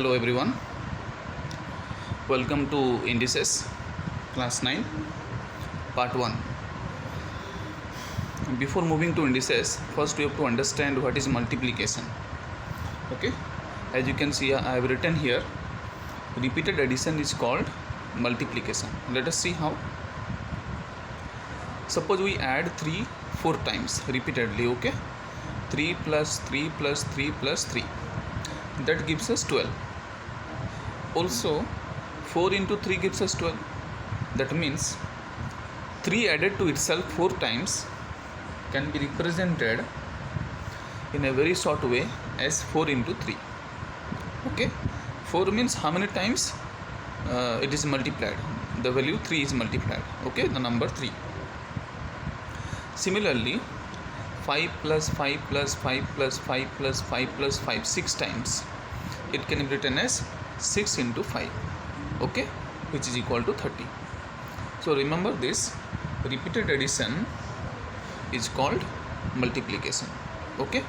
Hello everyone, welcome to Indices class 9 part 1. Before moving to indices, first we have to understand what is multiplication. Okay, as you can see, I have written here repeated addition is called multiplication. Let us see how. Suppose we add 3 4 times repeatedly. Okay, 3 plus 3 plus 3 plus 3, that gives us 12. Also 4 into 3 gives us 12. That means 3 added to itself 4 times can be represented in a very short way as 4 into 3. Okay, 4 means how many times it is multiplied. The value 3 is multiplied. Okay, the number 3. Similarly, 5 plus 5 plus 5 plus 5 plus 5 plus 5 6 times, it can be written as 6 into 5. Okay, which is equal to 30. So remember this, repeated addition is called multiplication. Okay,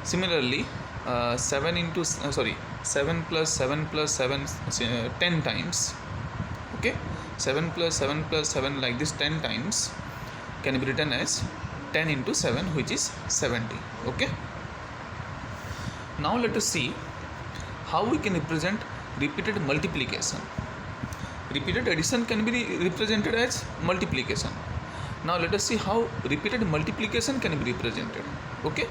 similarly 7 plus 7 plus 7 10 times. Okay, 7 plus 7 plus 7 like this 10 times can be written as 10 into 7, which is 70. Okay, now let us see how we can represent repeated multiplication. Repeated addition can be represented as multiplication. Now let us see how repeated multiplication can be represented. Okay,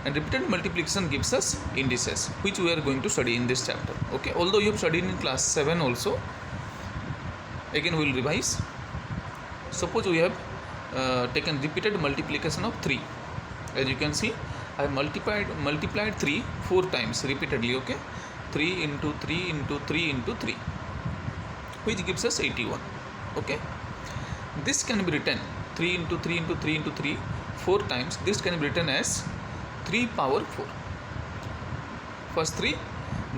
and repeated multiplication gives us indices, which we are going to study in this chapter. Okay, although you have studied in class 7 also, again we will revise. Suppose we have taken repeated multiplication of 3. As you can see, I have multiplied 3 4 times repeatedly. Okay, 3 into 3 into 3 into 3, which gives us 81. Okay, this can be written 3 into 3 into 3 into 3 4 times. This can be written as 3 power 4. First 3,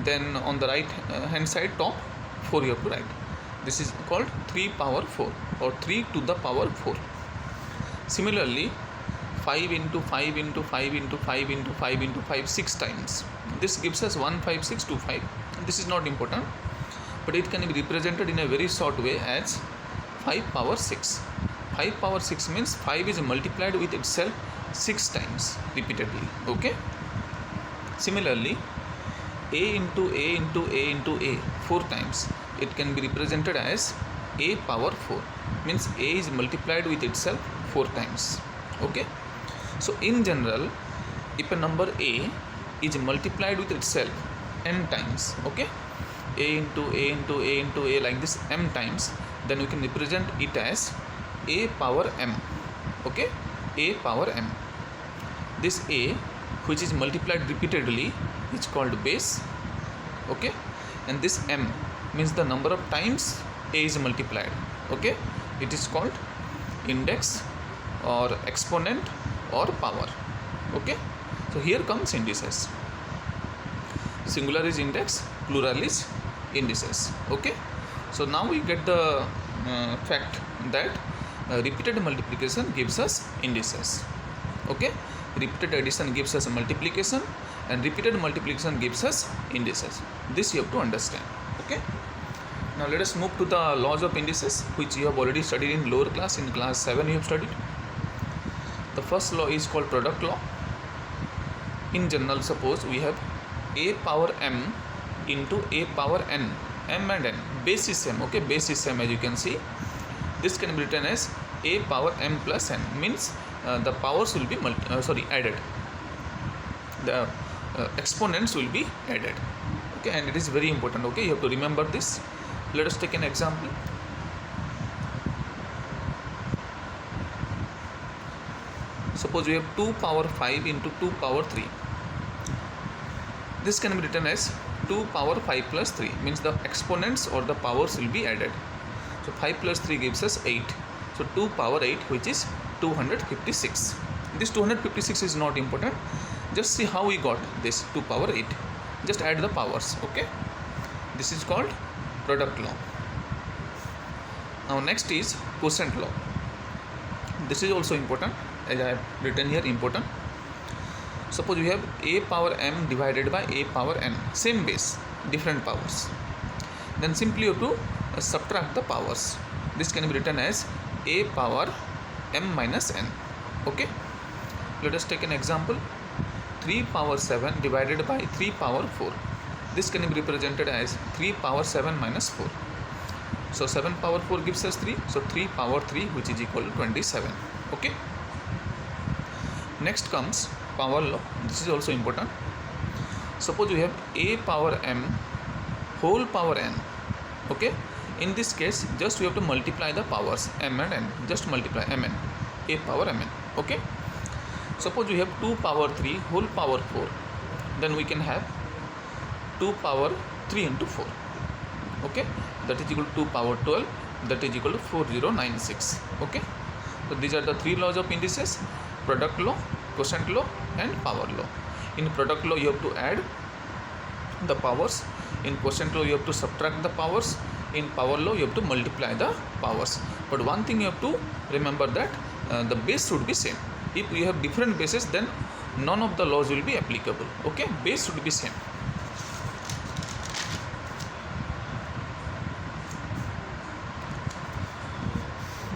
then on the right hand side top 4 you have to write. This is called 3 power 4 or 3 to the power 4. Similarly, 5 into 5 into 5 into 5 into 5 into 5 6 times. This gives us 15625. This is not important, but it can be represented in a very short way as 5 power 6. 5 power 6 means 5 is multiplied with itself 6 times repeatedly. Okay, similarly, a into a into a into a 4 times, it can be represented as a power 4, means a is multiplied with itself 4 times. Okay, so in general, if a number a is multiplied with itself m times, okay, a into a into a into a like this m times, then we can represent it as a power m. Okay, a power m. This a, which is multiplied repeatedly, is called base. Okay, and this m means the number of times a is multiplied. Okay, it is called index or exponent or power. Okay, so here comes indices. Singular is index, plural is indices. Okay, so now we get the fact that repeated multiplication gives us indices. Okay, repeated addition gives us multiplication, and repeated multiplication gives us indices. This you have to understand. Okay, now let us move to the laws of indices, which you have already studied in lower class. In class 7 you have studied. The first law is called product law. In general, suppose we have a power m into a power n, m and n, base is same. Okay, base is same, as you can see. This can be written as a power m plus n, means the powers will be added. The exponents will be added. Okay, and it is very important. Okay, you have to remember this. Let us take an example. Suppose we have 2 power 5 into 2 power 3. This can be written as 2 power 5 plus 3, means the exponents or the powers will be added. So 5 plus 3 gives us 8. So 2 power 8, which is 256. This 256 is not important. Just see how we got this 2 power 8. Just add the powers. Okay, this is called product law. Now next is quotient law. This is also important, as I have written here, important. Suppose we have a power m divided by a power n, same base. different powers. Then simply you have to subtract the powers. This can be written as a power m minus n. Okay, let us take an example. 3 power 7 divided by 3 power 4. This can be represented as 3 power 7 minus 4. So 7 power 4 gives us 3. So 3 power 3, which is equal to 27. Okay. Next comes power law. This is also important. Suppose we have a power m whole power n. Okay. In this case, just we have to multiply the powers m and n. Just multiply mn, a power mn. Okay. Suppose we have 2 power 3 whole power 4. Then we can have 2 power 3 into 4. Okay. That is equal to 2 power 12. That is equal to 4096. Okay. So these are the 3 laws of indices: product law, quotient law, and power law. In product law, you have to add the powers. In quotient law, you have to subtract the powers. In power law, you have to multiply the powers. But one thing you have to remember, that the base should be same. If you have different bases, then none of the laws will be applicable. Okay, base should be same.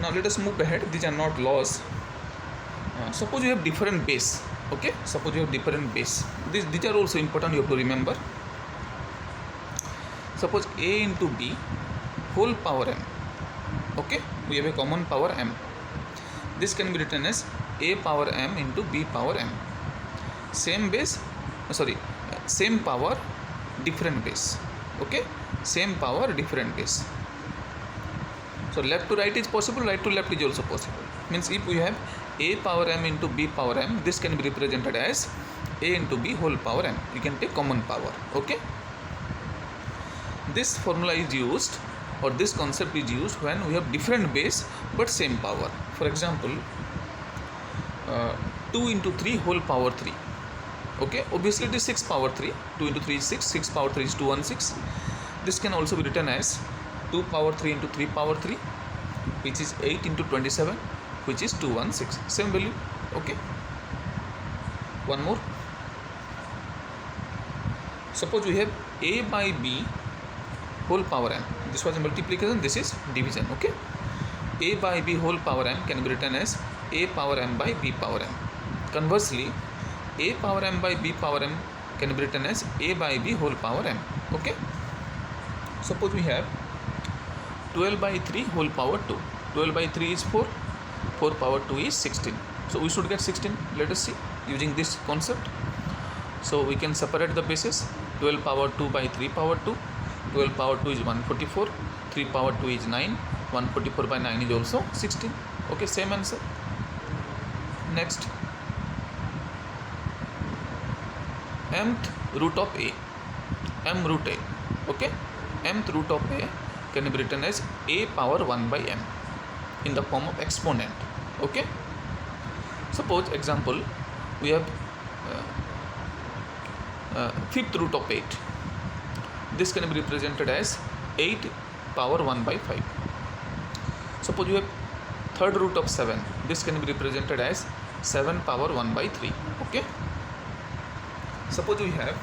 Now let us move ahead. These are not laws. Suppose you have different base. Okay, suppose you have different base. These are also important, you have to remember. Suppose a into b whole power m. Okay, we have a common power m. This can be written as a power m into b power m. Same base, same power, different base. Okay, same power, different base. So left to right is possible, right to left is also possible. Means if we have a power m into b power m, this can be represented as a into b whole power m. You can take common power. Okay. This formula is used, or this concept is used when we have different base but same power. For example, 2 into 3 whole power 3. Okay, obviously it is 6 power 3. 2 into 3 is 6. 6 power 3 is 216. This can also be written as 2 power 3 into 3 power 3, which is 8 into 27, which is 216. Same value. Okay. One more. Suppose we have a by b whole power m. This was a multiplication, this is division. Okay. A by b whole power m can be written as a power m by b power m. Conversely, a power m by b power m can be written as a by b whole power m. Okay. Suppose we have 12 by 3 whole power 2. 12 by 3 is 4. 4 power 2 is 16. So we should get 16. Let us see using this concept. So we can separate the bases. 12 power 2 by 3 power 2. 12 power 2 is 144. 3 power 2 is 9. 144 by 9 is also 16. Okay, same answer. Next, mth root of a. M root a. Okay, mth root of a can be written as a power 1 by m in the form of exponent. Okay. Suppose example, we have fifth root of 8. This can be represented as 8 power 1 by 5. Suppose you have third root of 7. This can be represented as 7 power 1 by 3. Okay. Suppose we have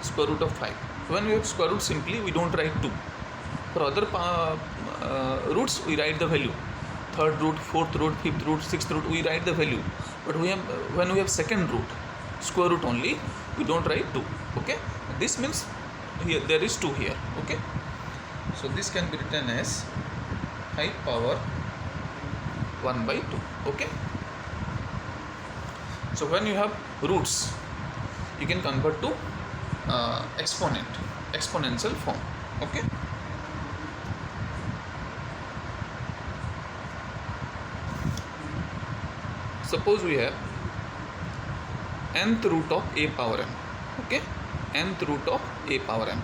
square root of 5. When we have square root, simply we don't write 2. For other roots, we write the value. Third root, fourth root, fifth root, sixth root, we write the value. But when we have second root, square root only, we don't write 2. Okay. This means here there is 2 here. Okay. So this can be written as 5 power 1 by 2. Okay. So when you have roots, you can convert to exponential form. Okay. Suppose we have nth root of a power m. Okay, nth root of a power m.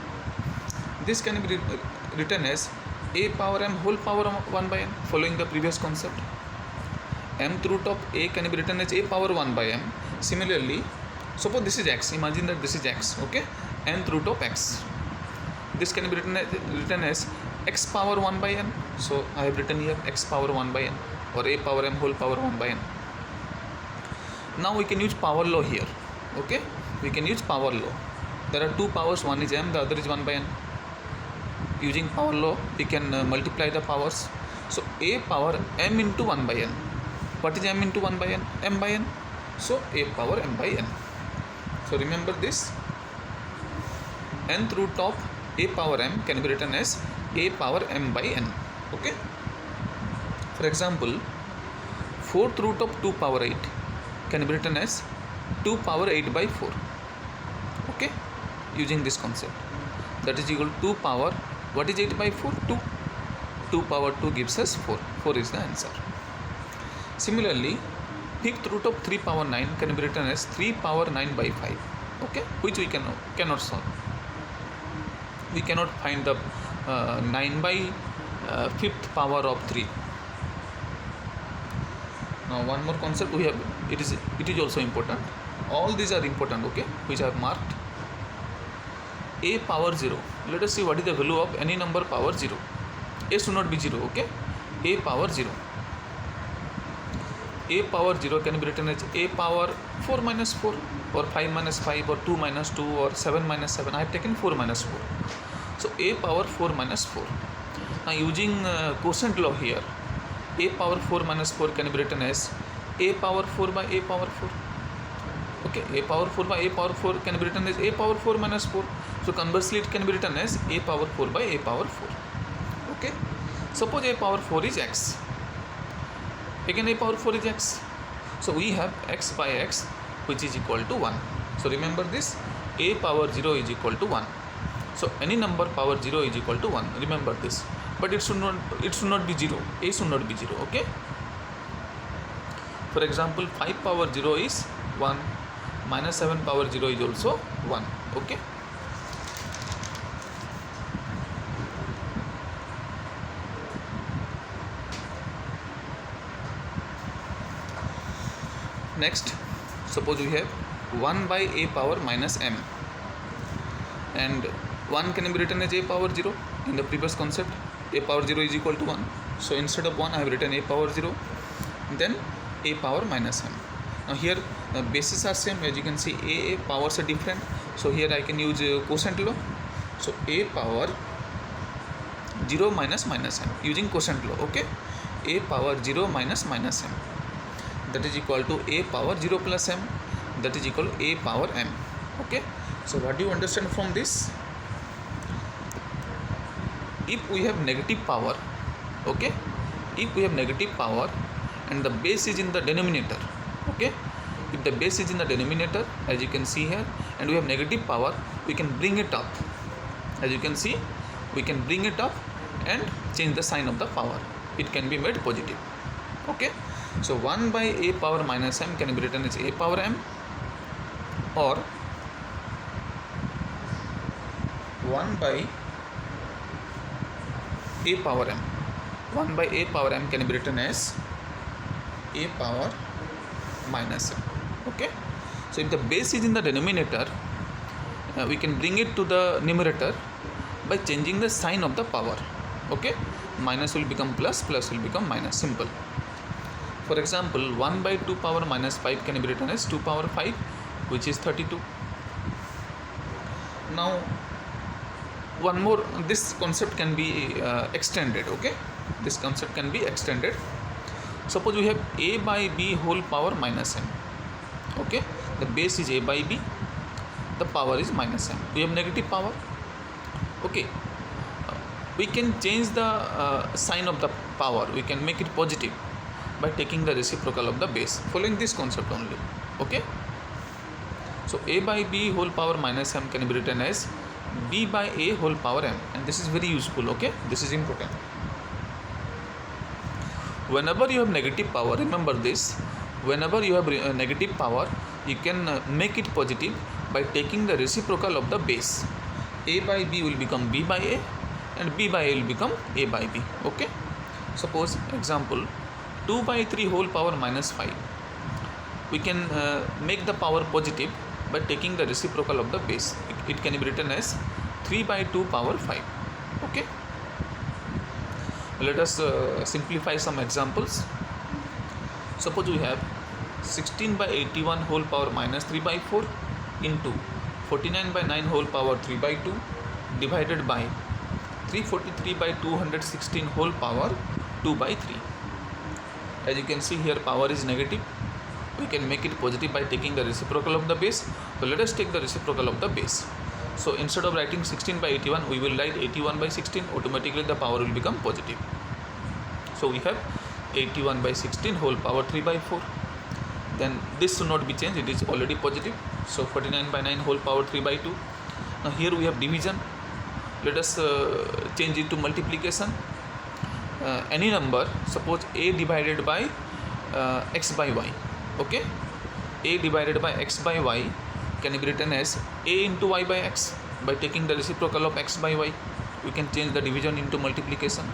This can be written as a power m whole power 1 by n, following the previous concept. Mth root of a can be written as a power 1 by m. Similarly, suppose this is x. Imagine that this is x. Okay, nth root of x. This can be written as x power 1 by n. So I have written here x power 1 by n, or a power m whole power 1 by n. Now we can use power law here. Okay, we can use power law. There are two powers, one is m, the other is 1 by n. Using power law we can multiply the powers. So a power m into 1 by n. What is m into 1 by n? M by n. So a power m by n. So remember this, nth root of a power m can be written as a power m by n. Okay. For example, fourth root of 2 power 8 can be written as 2 power 8 by 4. Okay, using this concept, that is equal to 2 power, what is 8 by 4? 2. 2 power 2 gives us 4. 4 is the answer. Similarly, fifth root of 3 power 9 can be written as 3 power 9 by 5. Okay, which we cannot solve. We cannot find the 9 by fifth power of 3. Now one more concept we have, it is also important. All these are important, okay, which I have marked. A power 0. Let us see what is the value of any number power 0. A should not be 0, okay. A power 0. A power 0 can be written as a power 4 minus 4 or 5 minus 5 or 2 minus 2 or 7 minus 7. I have taken 4 minus 4. So a power 4 minus 4. Now using quotient law here, a power 4 minus 4 can be written as a power 4 by a power 4. Okay, a power 4 by a power 4 can be written as a power 4 minus 4. So conversely it can be written as a power 4 by a power 4. Okay, suppose a power 4 is x. Again a power 4 is x. So we have x by x which is equal to 1. So remember this, a power 0 is equal to 1. So any number power 0 is equal to 1. Remember this. But it should not be 0. A should not be 0. Okay. For example, 5 power 0 is 1. Minus 7 power 0 is also 1. Okay. Next, suppose we have 1 by a power minus m, and 1 can be written as a power 0 in the previous concept. A power 0 is equal to 1. So instead of 1 I have written a power 0, then a power minus m. Now here the bases are same, as you can see a powers are different. So here I can use quotient law. So a power 0 minus m using quotient law. Okay, a power 0 minus m, that is equal to a power 0 plus m, that is equal to a power m. Okay, so what do you understand from this? If we have negative power, okay, if we have negative power and the base is in the denominator, okay, if the base is in the denominator, as you can see here, and we have negative power, we can bring it up. As you can see, we can bring it up and change the sign of the power. It can be made positive. Okay, so 1 by a power minus m can be written as a power m, or 1 by a power m. 1 by a power m can be written as a power minus m. Okay, so if the base is in the denominator, we can bring it to the numerator by changing the sign of the power. Okay, minus will become plus, plus will become minus. Simple. For example, 1 by 2 power minus 5 can be written as 2 power 5, which is 32. Now one more, this concept can be extended. Okay, this concept can be extended. Suppose we have a by b whole power minus m. Okay, the base is a by b, the power is minus m. We have negative power. Okay, we can change the sign of the power. We can make it positive by taking the reciprocal of the base, following this concept only. Okay, so a by b whole power minus m can be written as b by a whole power m, and this is very useful. Okay, this is important. Whenever you have negative power, remember this, whenever you have negative power, you can make it positive by taking the reciprocal of the base. A by b will become b by a, and b by a will become a by b. Okay, suppose example 2 by 3 whole power minus 5, we can make the power positive by taking the reciprocal of the base. It can be written as 3 by 2 power 5. Okay, let us simplify some examples. Suppose we have 16 by 81 whole power minus 3 by 4, into 49 by 9 whole power 3 by 2 divided by 343 by 216 whole power 2 by 3. As you can see here, power is negative. We can make it positive by taking the reciprocal of the base. So let us take the reciprocal of the base. So instead of writing 16 by 81, we will write 81 by 16. Automatically the power will become positive. So we have 81 by 16 whole power 3 by 4. Then this should not be changed, it is already positive. So 49 by 9 whole power 3 by 2. Now here we have division. Let us change it to multiplication. Any number, suppose a divided by x by y. Okay, a divided by x by y can be written as a into y by x. By taking the reciprocal of x by y, we can change the division into multiplication.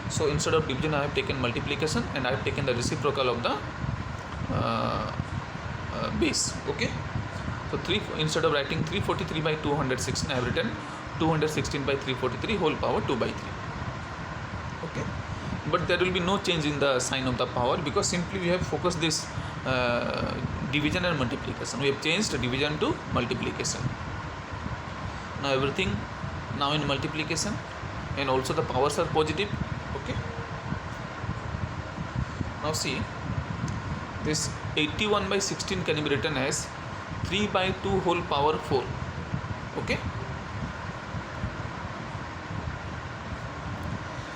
So instead of division, I have taken multiplication and I have taken the reciprocal of the base. Okay, so instead of writing 343 by 216, I have written 216 by 343 whole power 2 by 3. Okay, but there will be no change in the sign of the power, because simply we have focused this division and multiplication. We have changed division to multiplication. Now everything now in multiplication, and also the powers are positive. Okay, now see, this 81 by 16 can be written as 3 by 2 whole power 4. Okay,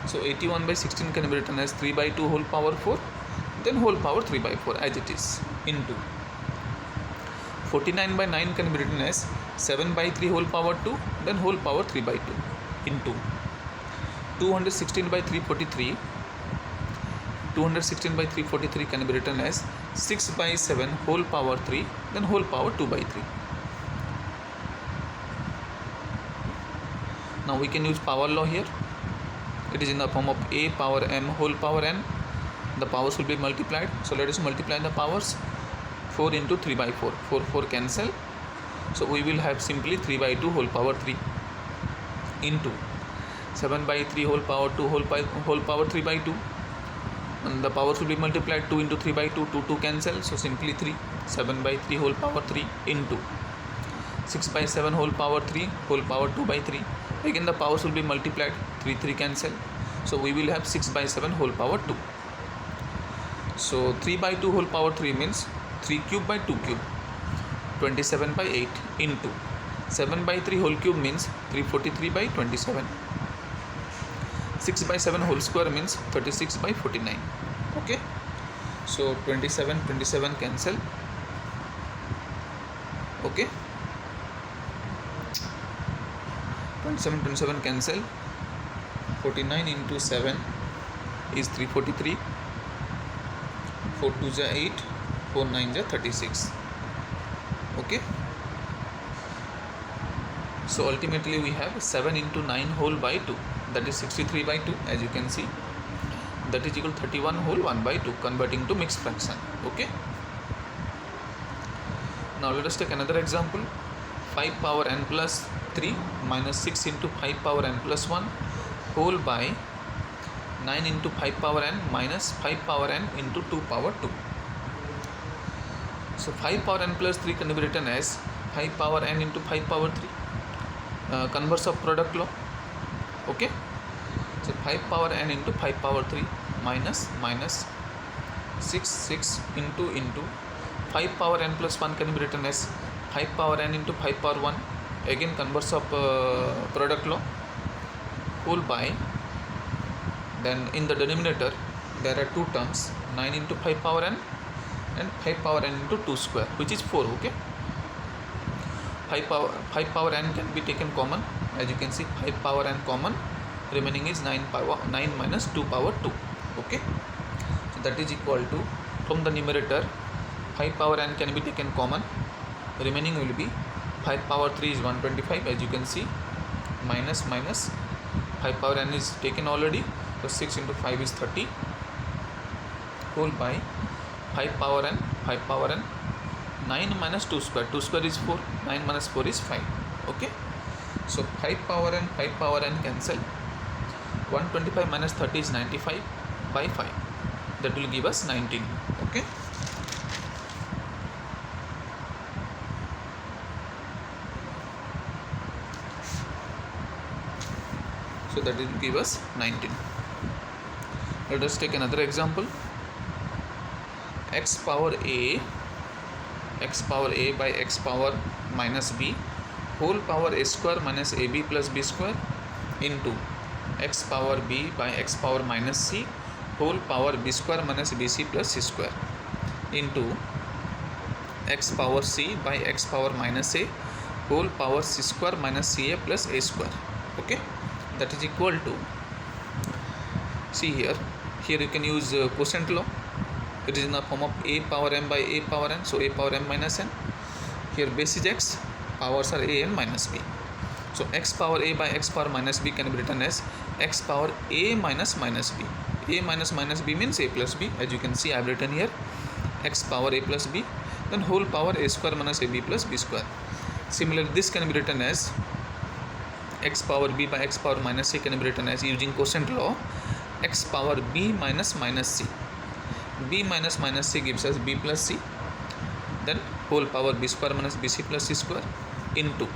so 81 by 16 can be written as 3 by 2 whole power 4, then whole power 3 by 4 as it is, into 49 by 9 can be written as 7 by 3 whole power 2, then whole power 3 by 2, into 216 by 343. 216 by 343 can be written as 6 by 7 whole power 3, then whole power 2 by 3. Now we can use power law here. It is in the form of a power m whole power n. The powers will be multiplied. So let us multiply the powers. 4 into 3 by 4. 4 cancel. So we will have simply 3 by 2 whole power 3, into 7 by 3 whole power 2 whole power 3 by 2. And the powers will be multiplied. 2 into 3 by 2, 2 cancel. So simply 3. 7 by 3 whole power 3, into 6 by 7 whole power 3 whole power 2 by 3. Again the powers will be multiplied. 3 cancel. So we will have 6 by 7 whole power 2. So 3 by 2 whole power 3 means 3 cube by 2 cube, 27 by 8, into 7 by 3 whole cube means 343 by 27. 6 by 7 whole square means 36 by 49. Okay, so 27 cancel. Okay, 27 cancel. 49 into 7 is 343. 4 2 is 8, 4 9 is 36. Okay, so ultimately we have 7 into 9 whole by 2, that is 63 by 2, as you can see. That is equal to 31 whole 1 by 2, converting to mixed fraction. Okay, now let us take another example. 5 power n plus 3 minus 6 into 5 power n plus 1 whole by 9 into 5 power n minus 5 power n into 2 power 2. So 5 power n plus 3 can be written as 5 power n into 5 power 3. Converse of product law. Okay, so 5 power n into 5 power 3 minus 6 into 5 power n plus 1 can be written as 5 power n into 5 power 1. Again converse of product law, whole by, then in the denominator there are two terms, 9 into 5 power n and 5 power n into 2 square, which is 4. Okay, 5 power n can be taken common. As you can see, 5 power n common, remaining is 9 minus 2 power 2. Okay, so that is equal to, from the numerator 5 power n can be taken common, remaining will be 5 power 3 is 125, as you can see, minus 5 power n is taken already, so 6 into 5 is 30, whole by 5 power n 9 minus 2 square is 4, 9 minus 4 is 5. Okay, so 5 power n cancel. 125 minus 30 is 95 by 5, that will give us 19. Okay, So that will give us 19. Let us take another example. X power a by x power minus b whole power a square minus ab plus b square into x power b by x power minus c whole power b square minus bc plus c square into x power c by x power minus a whole power c square minus ca plus a square. Okay, that is equal to, see here you can use quotient law. It is in the form of a power m by a power n, so a power m minus n. Here base is x, powers are a and minus b. So x power a by x power minus b can be written as x power a minus minus b. A minus minus b means a plus b. As you can see, I have written here x power a plus b, then whole power a square minus ab plus b square. Similarly, this can be written as x power b by x power minus c can be written as, using quotient law, x power b minus minus c. B minus minus c gives us b plus c, then whole power b square minus bc plus c square into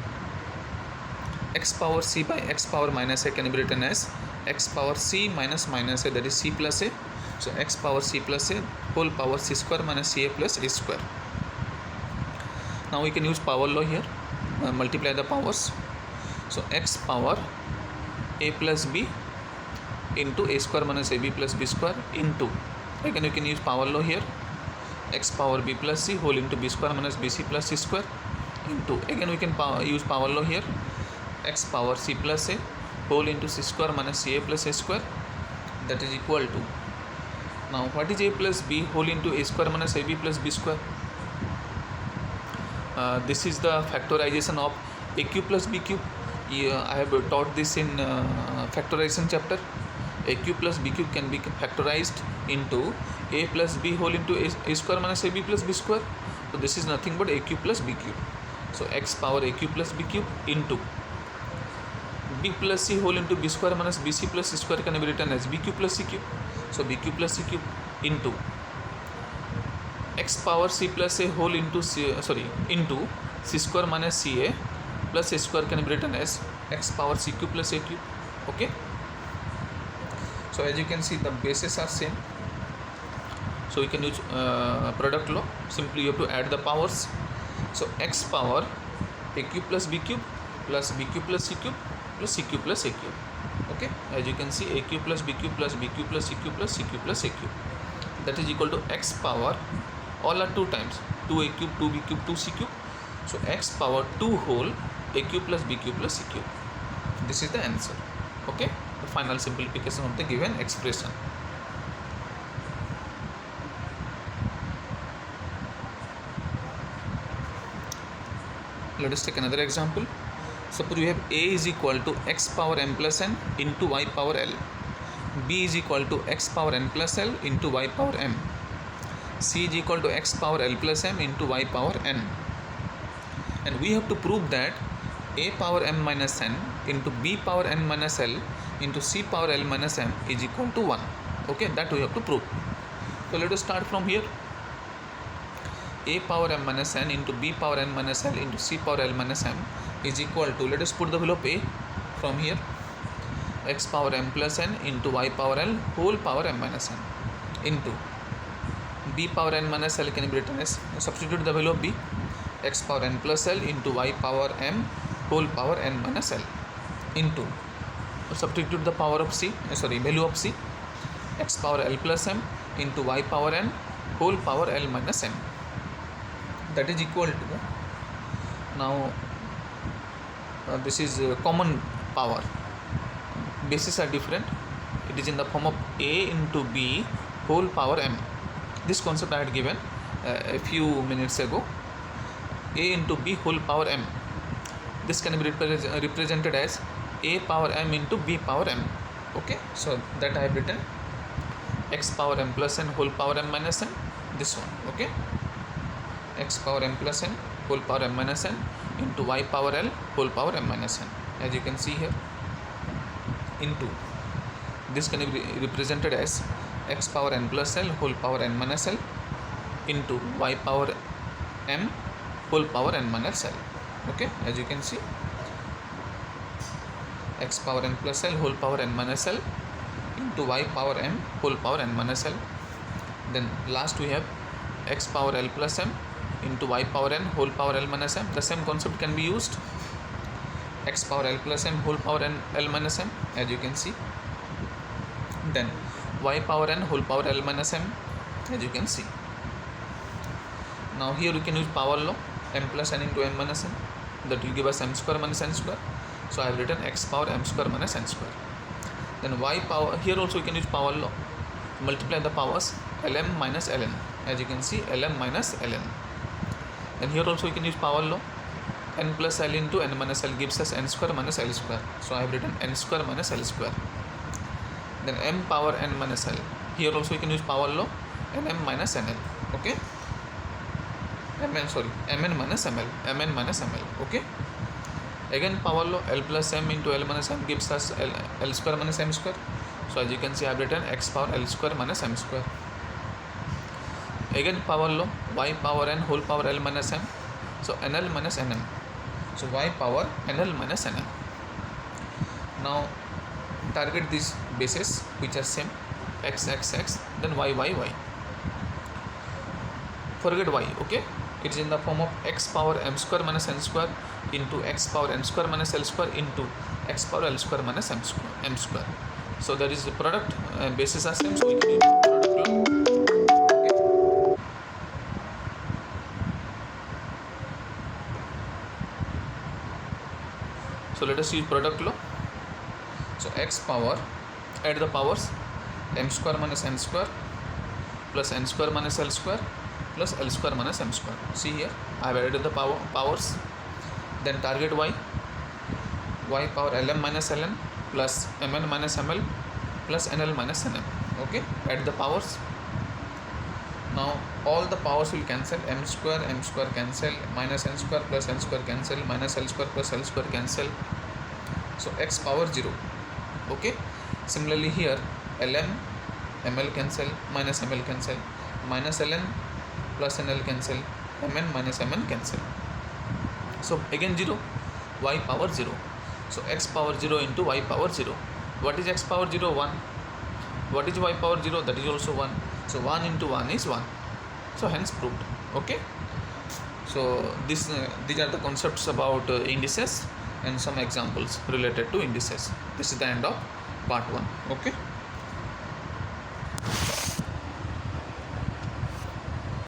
x power c by x power minus a can be written as x power c minus minus a, that is c plus a. So x power c plus a whole power c square minus ca plus a square. Now we can use power law here, multiply the powers. So x power a plus b into a square minus ab plus b square into, again you can use power law here, x power b plus c whole into b square minus bc plus c square into, again we can use power law here, x power c plus a whole into c square minus ca plus a square, that is equal to, now what is a plus b whole into a square minus ab plus b square? This is the factorization of a cube plus b cube. I have taught this in factorization chapter. A cube plus b cube can be factorized into a plus b whole into a square minus ab plus b square. So this is nothing but a cube plus b cube. So x power a cube plus b cube into b plus c whole into b square minus bc plus c square can be written as b cube plus c cube. So b cube plus c cube into x power c plus a whole into into c square minus ca plus a square can be written as x power c cube plus a cube. Okay. So as you can see, the bases are same. So we can use product law. Simply you have to add the powers. So x power a cube plus b cube plus b cube plus c cube plus c cube plus a cube. Okay. As you can see, a cube plus b cube plus b cube plus c cube plus c cube plus a cube. That is equal to x power, all are 2 times, 2a cube, 2b cube, 2c cube. So x power 2 whole a cube plus b cube plus c cube. This is the answer. Okay. The final simplification of the given expression. Let us take another example. Suppose we have a is equal to x power m plus n into y power l, b is equal to x power n plus l into y power m, c is equal to x power l plus m into y power n, and we have to prove that a power m minus n into b power n minus l into c power l minus m is equal to 1. Okay, that we have to prove. So let us start from here. A power m minus n into b power n minus l into c power l minus m is equal to, let us put the value of a from here, x power m plus n into y power l whole power m minus n into b power n minus l can be written as, substitute the value of b, x power n plus l into y power m whole power n minus l into, substitute the power of c, value of c, x power l plus m into y power n whole power l minus m, that is equal to, now this is common power, bases are different, it is in the form of a into b whole power m. This concept I had given a few minutes ago, a into b whole power m. This can be represented as a power m into b power m. Okay, so that I have written x power m plus n whole power m minus n, this one. Okay, x power m plus n whole power m minus n into y power l whole power m minus n, as you can see here, into, this can be represented as x power n plus l whole power n minus l into y power m whole power n minus l. Okay, as you can see, x power n plus l whole power n minus l into y power m whole power n minus l. Then last we have x power l plus m into y power n whole power l minus m. The same concept can be used. X power l plus m whole power n l minus m, as you can see. Then y power n whole power l minus m, as you can see. Now here we can use power law, m plus n into m minus n, that will give us m square minus n square. So I have written x power m square minus n square. Then y power, here also we can use power law, multiply the powers lm minus ln, as you can see, lm minus ln. Then here also we can use power law, n plus l into n minus l gives us n square minus l square. So I have written n square minus l square. Then m power n minus l, here also we can use power law, nm minus nl. Okay, mn minus ml, mn minus ml. Okay, again power law, l plus m into l minus m gives us l square minus m square. So as you can see, I have written x power l square minus m square. Again power law, y power n whole power l minus m, so nl minus nm, so y power nl minus nm. Now target these bases which are same, x x x, then y y y. Forget y, okay, it is in the form of x power m square minus n square into x power n square minus l square into x power l square minus m square. So that is the product, bases are same, so we can use product law. So let us use product law. So x power, add the powers, m square minus n square plus n square minus l square plus l square minus m square. See here, I have added the powers. Then target y power lm minus ln plus mn minus ml plus nl minus nm. Okay, add the powers. Now all the powers will cancel, m square cancel, minus n square plus n square cancel, minus l square plus l square cancel. So x power 0. Okay, similarly here lm ml cancel, minus ml cancel, minus ln plus nl cancel, mn minus mn cancel. So again 0, y power 0. So x power 0 into y power 0. What is x power 0? 1. What is y power 0? That is also 1. So 1 into 1 is 1. So hence proved. Okay, so these are the concepts about indices and some examples related to indices. This is the end of part 1. Okay.